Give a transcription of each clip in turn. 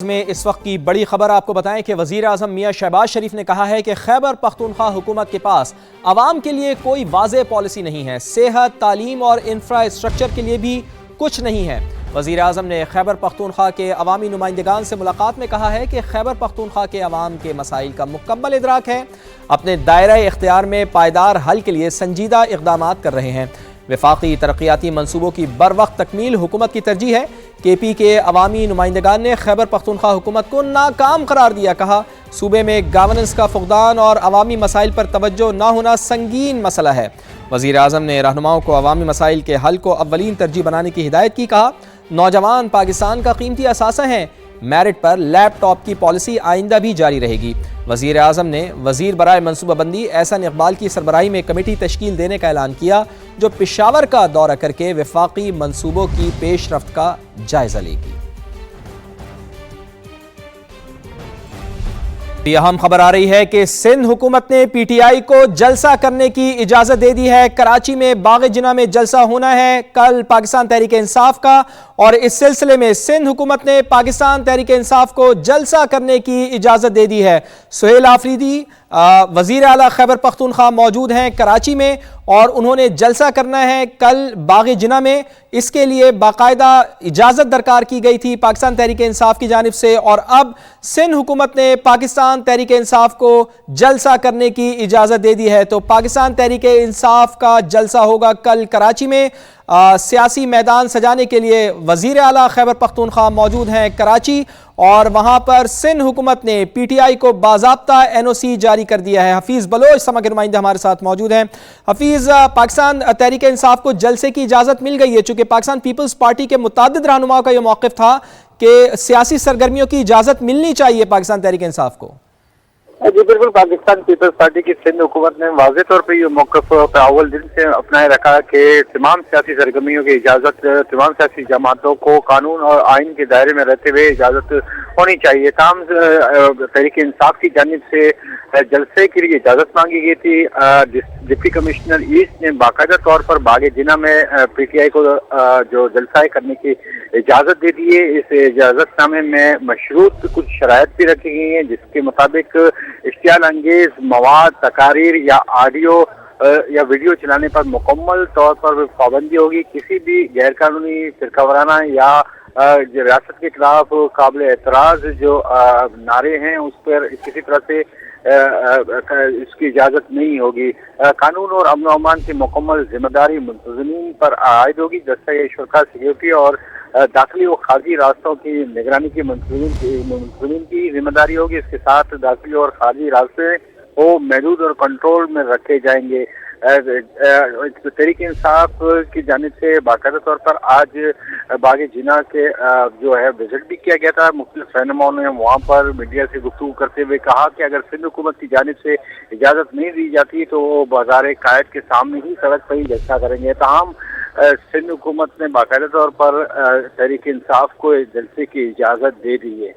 میں اس وقت کی بڑی خبر آپ کو بتائیں کہ وزیر اعظم میاں شہباز شریف نے کہا ہے کہ خیبر پختونخوا حکومت کے پاس عوام کے لیے کوئی واضح پالیسی نہیں ہے، صحت، تعلیم اور انفراسٹرکچر کے لیے بھی کچھ نہیں ہے۔ وزیر اعظم نے خیبر پختونخوا کے عوامی نمائندگان سے ملاقات میں کہا ہے کہ خیبر پختونخوا کے عوام کے مسائل کا مکمل ادراک ہے، اپنے دائرہ اختیار میں پائیدار حل کے لیے سنجیدہ اقدامات کر رہے ہیں۔ وفاقی ترقیاتی منصوبوں کی بروقت تکمیل حکومت کی ترجیح ہے۔ کے پی کے عوامی نمائندگان نے خیبر پختونخوا حکومت کو ناکام قرار دیا، کہا صوبے میں گورننس کا فقدان اور عوامی مسائل پر توجہ نہ ہونا سنگین مسئلہ ہے۔ وزیر اعظم نے رہنماؤں کو عوامی مسائل کے حل کو اولین ترجیح بنانے کی ہدایت کی، کہا نوجوان پاکستان کا قیمتی اثاثہ ہیں، میرٹ پر لیپ ٹاپ کی پالیسی آئندہ بھی جاری رہے گی۔ وزیر اعظم نے وزیر برائے منصوبہ بندی احسن اقبال کی سربراہی میں کمیٹی تشکیل دینے کا اعلان کیا، جو پشاور کا دورہ کر کے وفاقی منصوبوں کی پیش رفت کا جائزہ لے گی۔ یہ اہم خبر آ رہی ہے کہ سندھ حکومت نے پی ٹی آئی کو جلسہ کرنے کی اجازت دے دی ہے۔ کراچی میں باغ جناح میں جلسہ ہونا ہے کل پاکستان تحریک انصاف کا، اور اس سلسلے میں سندھ حکومت نے پاکستان تحریک انصاف کو جلسہ کرنے کی اجازت دے دی ہے۔ سہیل آفریدی وزیر اعلیٰ خیبر پختونخوا موجود ہیں کراچی میں، اور انہوں نے جلسہ کرنا ہے کل باغ جناح میں۔ اس کے لیے باقاعدہ اجازت درکار کی گئی تھی پاکستان تحریک انصاف کی جانب سے، اور اب سندھ حکومت نے پاکستان تحریک انصاف کو جلسہ کرنے کی اجازت دے دی ہے۔ تو پاکستان تحریک انصاف کا جلسہ ہوگا کل کراچی میں۔ سیاسی میدان سجانے کے لیے وزیر اعلیٰ خیبر پختونخوا موجود ہیں کراچی، اور وہاں پر سندھ حکومت نے پی ٹی آئی کو باضابطہ این او سی جاری کر دیا ہے۔ حفیظ بلوچ سما کے نمائندے ہمارے ساتھ موجود ہیں۔ حفیظ، پاکستان تحریک انصاف کو جلسے کی اجازت مل گئی ہے، چونکہ پاکستان پیپلز پارٹی کے متعدد رہنماؤں کا یہ موقف تھا کہ سیاسی سرگرمیوں کی اجازت ملنی چاہیے پاکستان تحریک انصاف کو۔ جی بالکل، پاکستان پیپلز پارٹی کی سندھ حکومت نے واضح طور پہ یہ موقف اول دن سے اپنائے رکھا کہ تمام سیاسی سرگرمیوں کی اجازت تمام سیاسی جماعتوں کو قانون اور آئین کے دائرے میں رہتے ہوئے اجازت ہونی چاہیے۔ تاہم تحریک انصاف کی جانب سے جلسے کے لیے اجازت مانگی گئی تھی۔ ڈپٹی کمشنر ایسٹ نے باقاعدہ طور پر باغ جناح میں پی ٹی آئی کو جو جلسہ کرنے کی اجازت دے دی ہے۔ اس اجازت نامے میں مشروط کچھ شرائط بھی رکھی گئی ہیں، جس کے مطابق اشتعال انگیز مواد، تقاریر یا آڈیو یا ویڈیو چلانے پر مکمل طور پر پابندی ہوگی۔ کسی بھی غیر قانونی، فرقہ وارانہ یا ریاست کے خلاف قابل اعتراض جو نعرے ہیں اس پر کسی طرح سے اس کی اجازت نہیں ہوگی۔ قانون اور امن و امان کی مکمل ذمہ داری منتظمین پر عائد ہوگی۔ دستہ شرکا سیکورٹی اور داخلی و خارجی راستوں کی نگرانی کی منتظمین کی ذمہ داری ہوگی۔ اس کے ساتھ داخلی اور خارجی راستے وہ محدود اور کنٹرول میں رکھے جائیں گے۔ تحریک انصاف کی جانب سے باقاعدہ طور پر آج باغ جناح کے جو ہے وزٹ بھی کیا گیا تھا۔ مختلف رہنماؤں نے وہاں پر میڈیا سے گفتگو کرتے ہوئے کہا کہ اگر سندھ حکومت کی جانب سے اجازت نہیں دی جاتی تو وہ بازار قائد کے سامنے ہی سڑک پر ہی جلسہ کریں گے۔ تاہم سندھ حکومت نے باقاعدہ طور پر تحریک انصاف کو جلسے کی اجازت دے دی ہے۔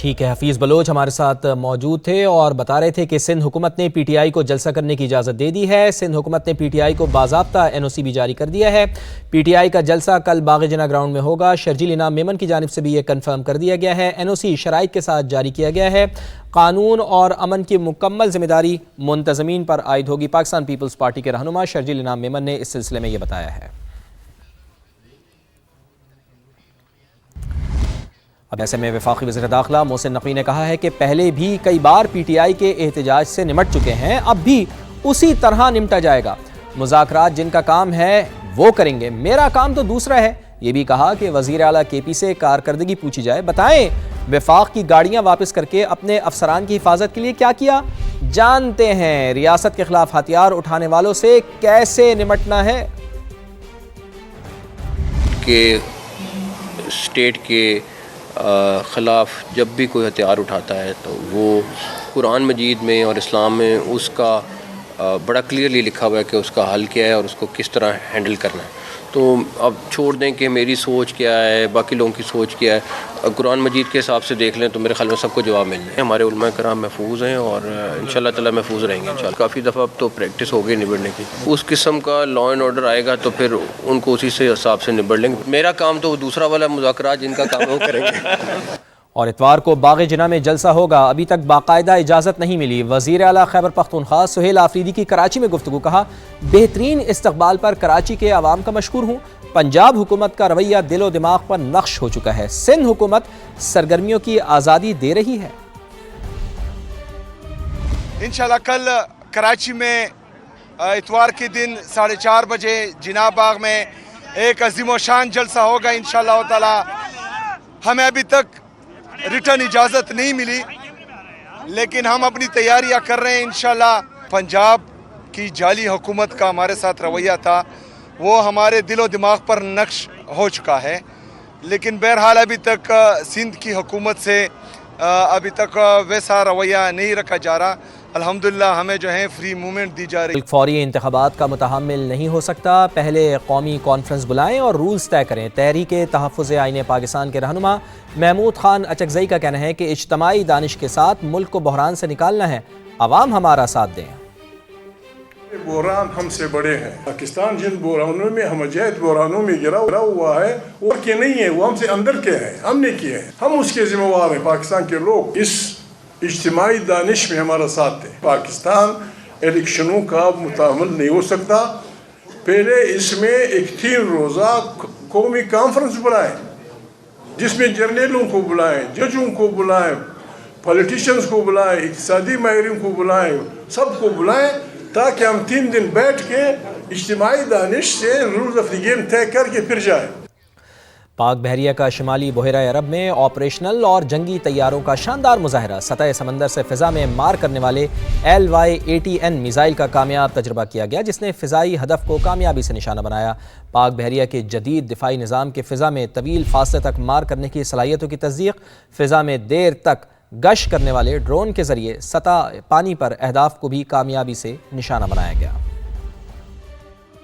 ٹھیک ہے، حفیظ بلوچ ہمارے ساتھ موجود تھے اور بتا رہے تھے کہ سندھ حکومت نے پی ٹی آئی کو جلسہ کرنے کی اجازت دے دی ہے۔ سندھ حکومت نے پی ٹی آئی کو باضابطہ این او سی بھی جاری کر دیا ہے۔ پی ٹی آئی کا جلسہ کل باغ جناح گراؤنڈ میں ہوگا۔ شرجیل انعام میمن کی جانب سے بھی یہ کنفرم کر دیا گیا ہے۔ این او سی شرائط کے ساتھ جاری کیا گیا ہے۔ قانون اور امن کی مکمل ذمہ داری منتظمین پر عائد ہوگی۔ پاکستان پیپلز پارٹی کے رہنما شرجیل انعام میمن نے اس سلسلے میں یہ بتایا ہے۔ اب ایسے میں وفاقی وزیر داخلہ محسن نقوی نے کہا ہے کہ پہلے بھی کئی بار پی ٹی آئی کے احتجاج سے نمٹ چکے ہیں، اب بھی اسی طرح نمٹا جائے گا۔ مذاکرات جن کا کام ہے وہ کریں گے، میرا کام تو دوسرا ہے۔ یہ بھی کہا کہ وزیر اعلیٰ کے پی سے کارکردگی پوچھی جائے، بتائیں وفاق کی گاڑیاں واپس کر کے اپنے افسران کی حفاظت کے لیے کیا کیا، جانتے ہیں ریاست کے خلاف ہتھیار اٹھانے والوں سے کیسے نمٹنا ہے۔ کہ اسٹیٹ کے خلاف جب بھی کوئی ہتھیار اٹھاتا ہے تو وہ قرآن مجید میں اور اسلام میں اس کا بڑا کلیئرلی لکھا ہوا ہے کہ اس کا حل کیا ہے اور اس کو کس طرح ہینڈل کرنا ہے۔ تو اب چھوڑ دیں کہ میری سوچ کیا ہے، باقی لوگوں کی سوچ کیا ہے، قرآن مجید کے حساب سے دیکھ لیں تو میرے خیال میں سب کو جواب مل جائے۔ ہمارے علماء کرام محفوظ ہیں اور انشاءاللہ تعالیٰ محفوظ رہیں گے انشاءاللہ۔ کافی دفعہ اب تو پریکٹس ہو گئی نبڑنے کی، اس قسم کا لا اینڈ آرڈر آئے گا تو پھر ان کو اسی سے حساب سے نبڑ لیں گے۔ میرا کام تو دوسرا والا مذاکرات جن کا کام ہے وہ کریں گے۔ اور اتوار کو باغ جناح میں جلسہ ہوگا، ابھی تک باقاعدہ اجازت نہیں ملی۔ وزیر اعلیٰ خیبر پختونخوا سہیل آفریدی کی کراچی میں گفتگو، کہا بہترین استقبال پر کراچی کے عوام کا مشکور ہوں۔ پنجاب حکومت کا رویہ دل و دماغ پر نقش ہو چکا ہے، سندھ حکومت سرگرمیوں کی آزادی دے رہی ہے۔ انشاءاللہ کل کراچی میں اتوار کے دن 4:30 بجے جناح باغ میں ایک عظیم و شان جلسہ ہوگا انشاءاللہ تعالی۔ ہمیں ابھی تک ریٹرن اجازت نہیں ملی، لیکن ہم اپنی تیاریاں کر رہے ہیں انشاءاللہ۔ پنجاب کی جعلی حکومت کا ہمارے ساتھ رویہ تھا، وہ ہمارے دل و دماغ پر نقش ہو چکا ہے، لیکن بہرحال ابھی تک سندھ کی حکومت سے ابھی تک ویسا رویہ نہیں رکھا جا رہا۔ الحمدللہ ہمیں جو ہے فری موومنٹ دی جا رہی ہے۔ فوری انتخابات کا متحمل نہیں ہو سکتا، پہلے قومی کانفرنس بلائیں اور رولز طے کریں۔ تحریک تحفظ آئین پاکستان کے رہنما محمود خان اچکزئی کا کہنا ہے کہ اجتماعی دانش کے ساتھ ملک کو بحران سے نکالنا ہے، عوام ہمارا ساتھ دیں۔ بحران ہم سے بڑے ہیں، پاکستان جن بحرانوں میں ہمجہت بحرانوں میں گرا ہوا ہے وہ کے نہیں ہے، وہ ہم سے اندر کے ہیں، ہم نے کیے ہیں، ہم اس کے ذمہ دار ہیں۔ پاکستان کے لوگ اس اجتماعی دانش میں ہمارا ساتھ دیں۔ پاکستان الیکشنوں کا متحمل نہیں ہو سکتا، پہلے اس میں ایک 3 روزہ قومی کانفرنس بلائیں، جس میں جرنیلوں کو بلائیں، ججوں کو بلائیں، پولیٹیشنز کو بلائیں، اقتصادی ماہرین کو بلائیں، سب کو بلائیں، تاکہ ہم 3 دن بیٹھ کے اجتماعی دانش سے رولز آف دی گیم طے کر کے پھر جائیں۔ پاک بحریہ کا شمالی بحیرہ عرب میں آپریشنل اور جنگی طیاروں کا شاندار مظاہرہ، سطح سمندر سے فضا میں مار کرنے والے LY-80N میزائل کا کامیاب تجربہ کیا گیا، جس نے فضائی ہدف کو کامیابی سے نشانہ بنایا۔ پاک بحریہ کے جدید دفاعی نظام کے فضا میں طویل فاصلے تک مار کرنے کی صلاحیتوں کی تصدیق، فضا میں دیر تک گشت کرنے والے ڈرون کے ذریعے سطح پانی پر اہداف کو بھی کامیابی سے نشانہ بنایا گیا۔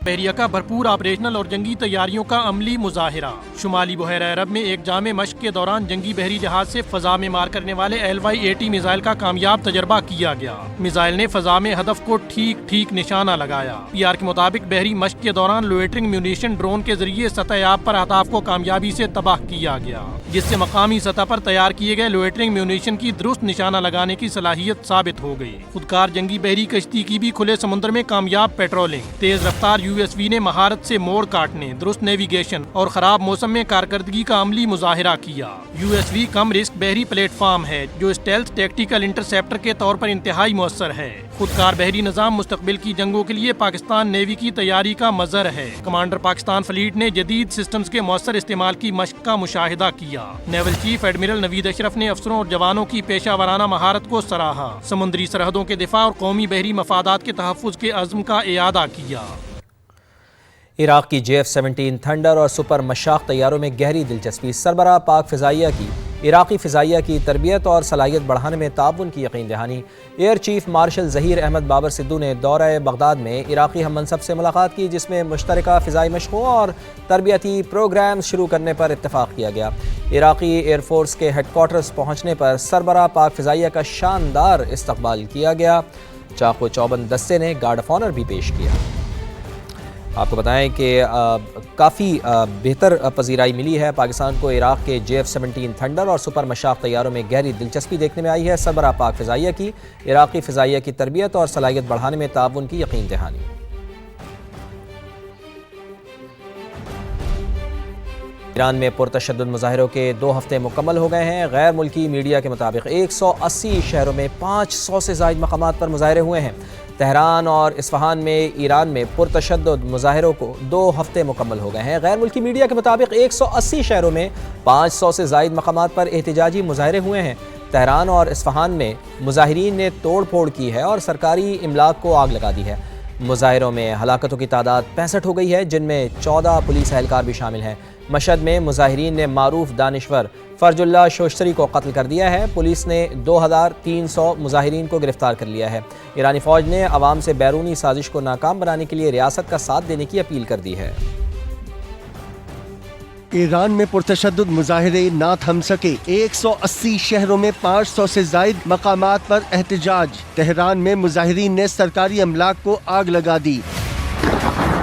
بحریہ کا بھرپور آپریشنل اور جنگی تیاریوں کا عملی مظاہرہ، شمالی بحیرہ عرب میں ایک جامع مشق کے دوران جنگی بحری جہاز سے فضا میں مار کرنے والے LY-80 میزائل کا کامیاب تجربہ کیا گیا۔ میزائل نے فضا میں ہدف کو ٹھیک نشانہ لگایا۔ PR کے مطابق بحری مشق کے دوران لوئٹرنگ میونیشن ڈرون کے ذریعے سطح آب پر اہداف کو کامیابی سے تباہ کیا گیا، جس سے مقامی سطح پر تیار کیے گئے لوئٹرنگ میونیشن کی درست نشانہ لگانے کی صلاحیت ثابت ہو گئی۔ خودکار جنگی بحری کشتی کی بھی کھلے سمندر میں کامیاب پیٹرولنگ، تیز رفتار USV نے مہارت سے موڑ کاٹنے، درست نیویگیشن اور خراب موسم میں کارکردگی کا عملی مظاہرہ کیا۔ USV کم رسک بحری پلیٹ فارم ہے جو اسٹیلتھ ٹیکٹیکل انٹرسیپٹر کے طور پر انتہائی مؤثر ہے۔ خودکار بحری نظام مستقبل کی جنگوں کے لیے پاکستان نیوی کی تیاری کا مظہر ہے۔ کمانڈر پاکستان فلیٹ نے جدید سسٹمز کے مؤثر استعمال کی مشق کا مشاہدہ کیا۔ نیول چیف ایڈمرل نوید اشرف نے افسروں اور جوانوں کی پیشہ ورانہ مہارت کو سراہا، سمندری سرحدوں کے دفاع اور قومی بحری مفادات کے تحفظ کے عزم کا اعادہ کیا۔ عراق کی JF-17 تھنڈر اور سپر مشاق طیاروں میں گہری دلچسپی، سربراہ پاک فضائیہ کی عراقی فضائیہ کی تربیت اور صلاحیت بڑھانے میں تعاون کی یقین دہانی۔ Air chief marshal Zaheer Ahmad Babar Sidhu نے دورہ بغداد میں عراقی ہم منصب سے ملاقات کی، جس میں مشترکہ فضائی مشقوں اور تربیتی پروگرام شروع کرنے پر اتفاق کیا گیا۔ عراقی ایئر فورس کے ہیڈ کوارٹرز پہنچنے پر سربراہ پاک فضائیہ کا شاندار استقبال کیا گیا۔ چاق و چوبند دستے نے گارڈ آف آنر بھی پیش کیا۔ آپ کو بتائیں کہ کافی بہتر پذیرائی ملی ہے پاکستان کو۔ عراق کے JF-17 تھنڈر اور سپر مشاق طیاروں میں گہری دلچسپی دیکھنے میں آئی ہے۔ سربراہ پاک فضائیہ کی عراقی فضائیہ کی تربیت اور صلاحیت بڑھانے میں تعاون کی یقین دہانی۔ ایران میں پرتشدد مظاہروں کے 2 ہفتے مکمل ہو گئے ہیں۔ غیر ملکی میڈیا کے مطابق 180 شہروں میں 500 سے زائد مقامات پر مظاہرے ہوئے ہیں۔ تہران اور اصفہان میں ایران میں پرتشدد مظاہروں کو 2 ہفتے مکمل ہو گئے ہیں۔ غیر ملکی میڈیا کے مطابق 180 شہروں میں 500 سے زائد مقامات پر احتجاجی مظاہرے ہوئے ہیں۔ تہران اور اصفہان میں مظاہرین نے توڑ پھوڑ کی ہے اور سرکاری املاک کو آگ لگا دی ہے۔ مظاہروں میں ہلاکتوں کی تعداد 65 ہو گئی ہے، جن میں 14 پولیس اہلکار بھی شامل ہیں۔ مشہد میں مظاہرین نے معروف دانشور فرج اللہ شوشتری کو قتل کر دیا ہے۔ پولیس نے 2300 مظاہرین کو گرفتار کر لیا ہے۔ ایرانی فوج نے عوام سے بیرونی سازش کو ناکام بنانے کے لیے ریاست کا ساتھ دینے کی اپیل کر دی ہے۔ ایران میں پرتشدد مظاہرے نہ تھم سکے، 180 شہروں میں 500 سے زائد مقامات پر احتجاج۔ تہران میں مظاہرین نے سرکاری املاک کو آگ لگا دی۔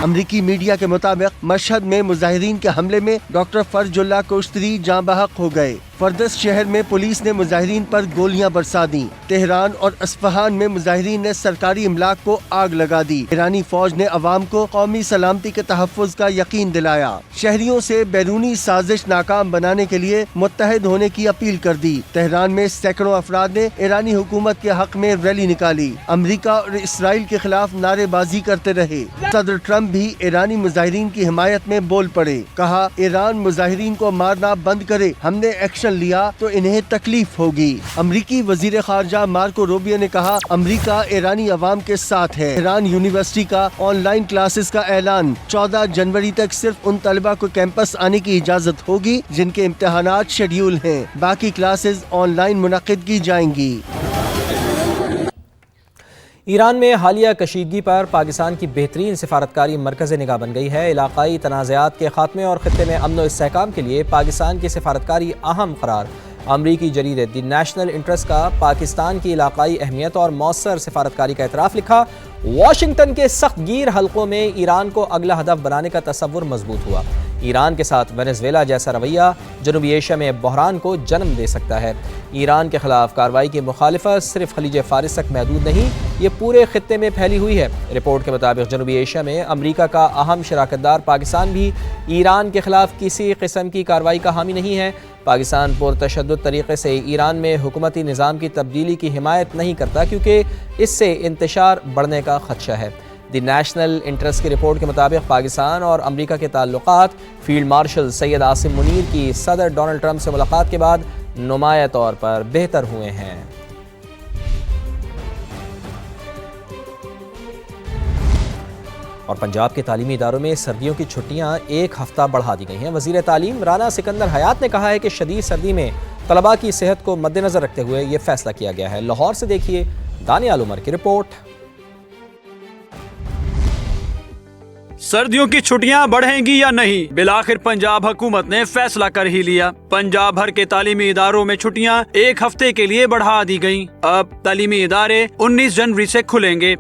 امریکی میڈیا کے مطابق مشہد میں مظاہرین کے حملے میں ڈاکٹر فرج اللہ کوشتری جاں بحق ہو گئے۔ فردس شہر میں پولیس نے مظاہرین پر گولیاں برسا دی۔ تہران اور اصفہان میں مظاہرین نے سرکاری املاک کو آگ لگا دی۔ ایرانی فوج نے عوام کو قومی سلامتی کے تحفظ کا یقین دلایا۔ شہریوں سے بیرونی سازش ناکام بنانے کے لیے متحد ہونے کی اپیل کر دی۔ تہران میں سینکڑوں افراد نے ایرانی حکومت کے حق میں ریلی نکالی۔ امریکہ اور اسرائیل کے خلاف نعرے بازی کرتے رہے۔ صدر ٹرمپ بھی ایرانی مظاہرین کی حمایت میں بول پڑے۔ کہا ایران مظاہرین کو مارنا بند کرے، ہم نے ایکشن لیا تو انہیں تکلیف ہوگی۔ امریکی وزیر خارجہ مارکو روبیو نے کہا امریکہ ایرانی عوام کے ساتھ ہے۔ ایران یونیورسٹی کا آن لائن کلاسز کا اعلان، 14 جنوری تک صرف ان طلبہ کو کیمپس آنے کی اجازت ہوگی جن کے امتحانات شیڈیول ہیں، باقی کلاسز آن لائن منعقد کی جائیں گی۔ ایران میں حالیہ کشیدگی پر پاکستان کی بہترین سفارتکاری مرکز نگاہ بن گئی ہے۔ علاقائی تنازعات کے خاتمے اور خطے میں امن و استحکام کے لیے پاکستان کی سفارتکاری اہم قرار۔ امریکی جریدے دی نیشنل انٹرسٹ کا پاکستان کی علاقائی اہمیت اور مؤثر سفارتکاری کا اعتراف لکھا۔ واشنگٹن کے سخت گیر حلقوں میں ایران کو اگلا ہدف بنانے کا تصور مضبوط ہوا۔ ایران کے ساتھ وینزویلا جیسا رویہ جنوبی ایشیا میں بحران کو جنم دے سکتا ہے۔ ایران کے خلاف کارروائی کی مخالفت صرف خلیج فارس تک محدود نہیں، یہ پورے خطے میں پھیلی ہوئی ہے۔ رپورٹ کے مطابق جنوبی ایشیا میں امریکہ کا اہم شراکت دار پاکستان بھی ایران کے خلاف کسی قسم کی کارروائی کا حامی نہیں ہے۔ پاکستان پرتشدد طریقے سے ایران میں حکومتی نظام کی تبدیلی کی حمایت نہیں کرتا کیونکہ اس سے انتشار بڑھنے کا خدشہ ہے۔ دی نیشنل انٹرسٹ کی رپورٹ کے مطابق پاکستان اور امریکہ کے تعلقات فیلڈ مارشل سید عاصم منیر کی صدر ڈونلڈ ٹرمپ سے ملاقات کے بعد نمایاں طور پر بہتر ہوئے ہیں۔ اور پنجاب کے تعلیمی اداروں میں سردیوں کی چھٹیاں ایک ہفتہ بڑھا دی گئی ہیں۔ وزیر تعلیم رانا سکندر حیات نے کہا ہے کہ شدید سردی میں طلباء کی صحت کو مد نظر رکھتے ہوئے یہ فیصلہ کیا گیا ہے۔ لاہور سے دیکھیے دانیال عمر کی رپورٹ۔ سردیوں کی چھٹیاں بڑھیں گی یا نہیں، بالآخر پنجاب حکومت نے فیصلہ کر ہی لیا۔ پنجاب بھر کے تعلیمی اداروں میں چھٹیاں ایک ہفتے کے لیے بڑھا دی گئیں۔ اب تعلیمی ادارے 19 جنوری سے کھلیں گے۔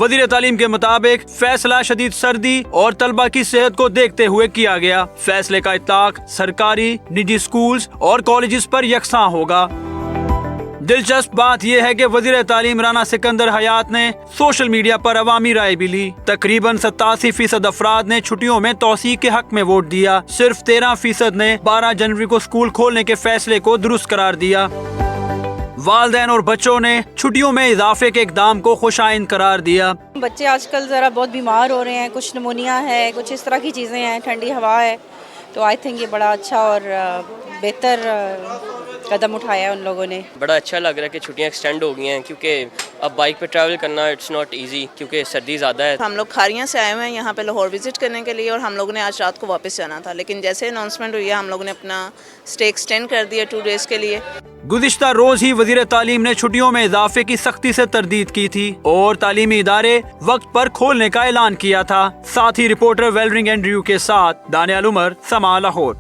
وزیر تعلیم کے مطابق فیصلہ شدید سردی اور طلبہ کی صحت کو دیکھتے ہوئے کیا گیا۔ فیصلے کا اطلاق سرکاری، نجی سکولز اور کالجز پر یکساں ہوگا۔ دلچسپ بات یہ ہے کہ وزیر تعلیم رانا سکندر حیات نے سوشل میڈیا پر عوامی رائے بھی لی۔ تقریباً 87% افراد نے چھٹیوں میں توسیع کے حق میں ووٹ دیا۔ صرف 13% نے 12 جنوری کو اسکول کھولنے کے فیصلے کو درست قرار دیا۔ والدین اور بچوں نے چھٹیوں میں اضافے کے اقدام کو خوش آئند قرار دیا۔ بچے آج کل ذرا بہت بیمار ہو رہے ہیں، کچھ نمونیا ہے، کچھ اس طرح کی چیزیں ہیں، ٹھنڈی ہوا ہے، تو آئی تھنک یہ بڑا اچھا اور بہتر قدم اٹھایا ہے ان لوگوں نے۔ بڑا اچھا لگ رہا ہے کہ چھٹیاں ایکسٹینڈ ہو گئی ہیں، کیونکہ اب بائک پہ ٹریول کرنا اٹس ناٹ ایزی کیونکہ سردی زیادہ ہے۔ ہم لوگ کھاریاں سے آئے ہوئے ہیں یہاں پہ لاہور وزٹ کرنے کے لیے، اور ہم لوگوں نے آج رات کو واپس جانا تھا، لیکن جیسے اناؤنسمنٹ ہوئی ہے ہم لوگوں نے اپنا اسٹے ایکسٹینڈ کر دیا 2 ڈیز کے لیے۔ گزشتہ روز ہی وزیر تعلیم نے چھٹیوں میں اضافے کی سختی سے تردید کی تھی اور تعلیمی ادارے وقت پر کھولنے کا اعلان کیا تھا۔ ساتھ ہی رپورٹر ویلرنگ اینڈریو کے ساتھ دانیال عمر، سما لاہور۔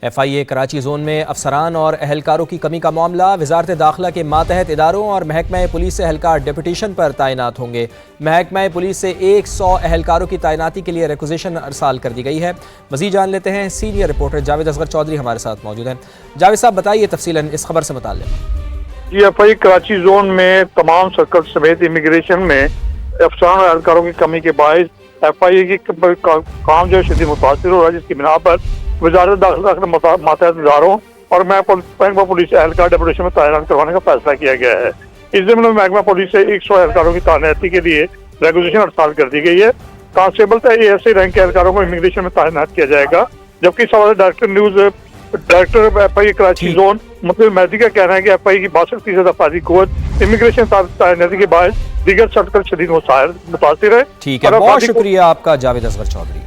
ایف آئی اے کراچی زون میں افسران اور اہلکاروں کی کمی کا معاملہ، وزارت داخلہ کے ماتحت اداروں اور محکمہ پولیس سے اہلکار ڈپٹیشن پر تعینات ہوں گے۔ محکمہ پولیس سے 100 اہلکاروں کی تعیناتی کے لیے ریکوزیشن ارسال کر دی گئی ہے۔ مزید جان لیتے ہیں، سینئر رپورٹر جاوید اصغر چودھری ہمارے ساتھ موجود ہیں۔ جاوید صاحب بتائیے تفصیلاً اس خبر سے متعلق۔ جی، ایف آئی کراچی زون میں تمام سرکل سمیت امیگریشن میں افسران اور اہلکاروں کی کمی کے باعث ایف آئی اے کی کام جو شدید متاثر ہو رہا ہے، جس کی بنا پر وزارت داخلہ کے ماتحت اداروں اور محکمہ پولیس اہلکار ڈپوٹیشن میں تعینات کروانے کا فیصلہ کیا گیا ہے۔ اس ضمن میں محکمہ پولیس سے 100 اہلکاروں کی تعیناتی کے لیے ریگولیشن ارسال کر دی گئی ہے۔ کانسٹیبل تا اے ایس آئی رینک کے اہلکاروں کو امیگریشن میں تعینات کیا جائے گا، جبکہ سوال ڈائریکٹر ایف آئی کراچی زون مطلب مہدی کا کہنا ہے کہ ایف آئی کی 62% افرادی قوت امیگریشن تعیناتی کے باعث دیگر سرکل شدید متاثر ہے۔ ٹھیک ہے، بہت شکریہ آپ کا جاوید اصغر چودھری۔